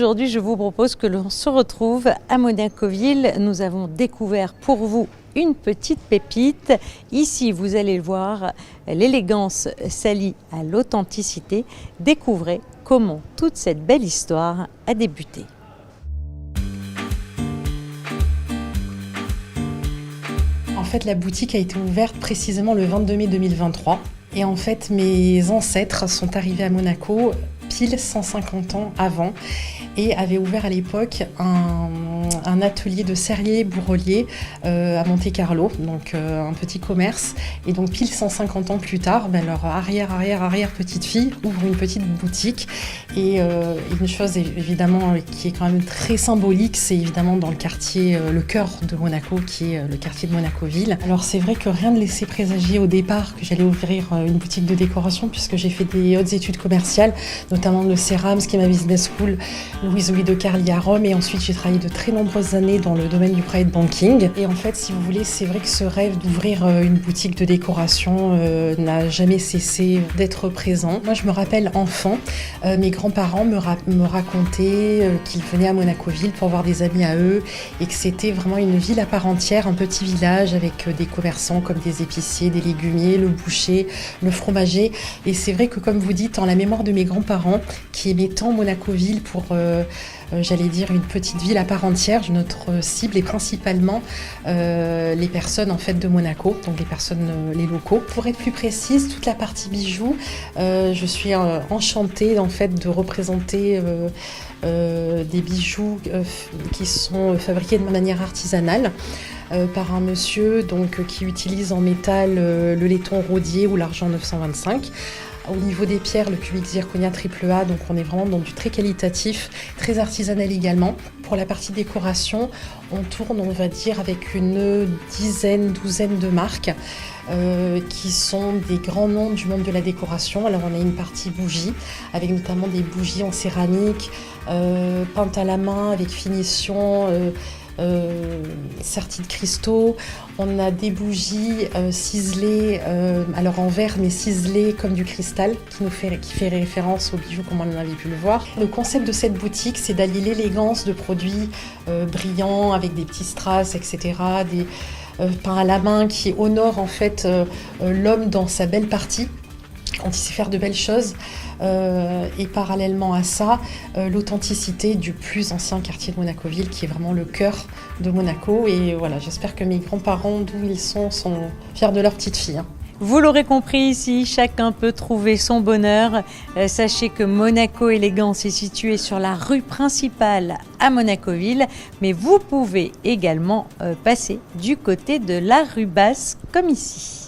Aujourd'hui, je vous propose que l'on se retrouve à Monacoville. Nous avons découvert pour vous une petite pépite. Ici, vous allez le voir, l'élégance s'allie à l'authenticité. Découvrez comment toute cette belle histoire a débuté. En fait, la boutique a été ouverte précisément le 22 mai 2023. Et en fait, mes ancêtres sont arrivés à Monaco pile 150 ans avant et avaient ouvert à l'époque un atelier de serrier-bourrelier à Monte-Carlo, donc un petit commerce. Et donc pile 150 ans plus tard, leur arrière petite fille ouvre une petite boutique. Et une chose évidemment qui est quand même très symbolique, c'est évidemment dans le quartier, le cœur de Monaco, qui est le quartier de Monacoville. Alors c'est vrai que rien ne laissait présager au départ que j'allais ouvrir une boutique de décoration, puisque j'ai fait des hautes études commerciales, notamment le CERAM, Schema Business School, Louis de Carli à Rome, et ensuite j'ai travaillé de très nombreuses années dans le domaine du private banking. Et en fait, si vous voulez, c'est vrai que ce rêve d'ouvrir une boutique de décoration n'a jamais cessé d'être présent. Moi, je me rappelle enfant, mes grands-parents me racontaient qu'ils venaient à Monacoville pour voir des amis à eux et que c'était vraiment une ville à part entière, un petit village avec des commerçants comme des épiciers, des légumiers, le boucher, le fromager. Et c'est vrai que, comme vous dites, en la mémoire de mes grands-parents qui aimaient tant Monacoville pour j'allais dire une petite ville à part entière, notre cible est principalement les personnes en fait de Monaco, donc les locaux. Pour être plus précise, toute la partie bijoux, je suis enchantée en fait de représenter des bijoux qui sont fabriqués de manière artisanale. Par un monsieur qui utilise en métal le laiton rodier ou l'argent 925. Au niveau des pierres, le cubique zirconia AAA, donc on est vraiment dans du très qualitatif, très artisanal également. Pour la partie décoration, on tourne, on va dire, avec une douzaine de marques qui sont des grands noms du monde de la décoration. Alors on a une partie bougies, avec notamment des bougies en céramique, peintes à la main avec finition, serties de cristaux. On a des bougies ciselées, alors en verre mais ciselées comme du cristal, qui fait référence aux bijoux comme on en avait pu le voir. Le concept de cette boutique, c'est d'allier l'élégance de produits brillants avec des petits strass, etc., des peints à la main qui honorent en fait l'homme dans sa belle partie, quand il sait faire de belles choses, et parallèlement à ça, l'authenticité du plus ancien quartier de Monacoville, qui est vraiment le cœur de Monaco. Et voilà, j'espère que mes grands-parents, d'où ils sont fiers de leur petite fille. Vous l'aurez compris ici, chacun peut trouver son bonheur. Sachez que Monaco Élégance est situé sur la rue principale à Monacoville, mais vous pouvez également passer du côté de la rue Basse, comme ici.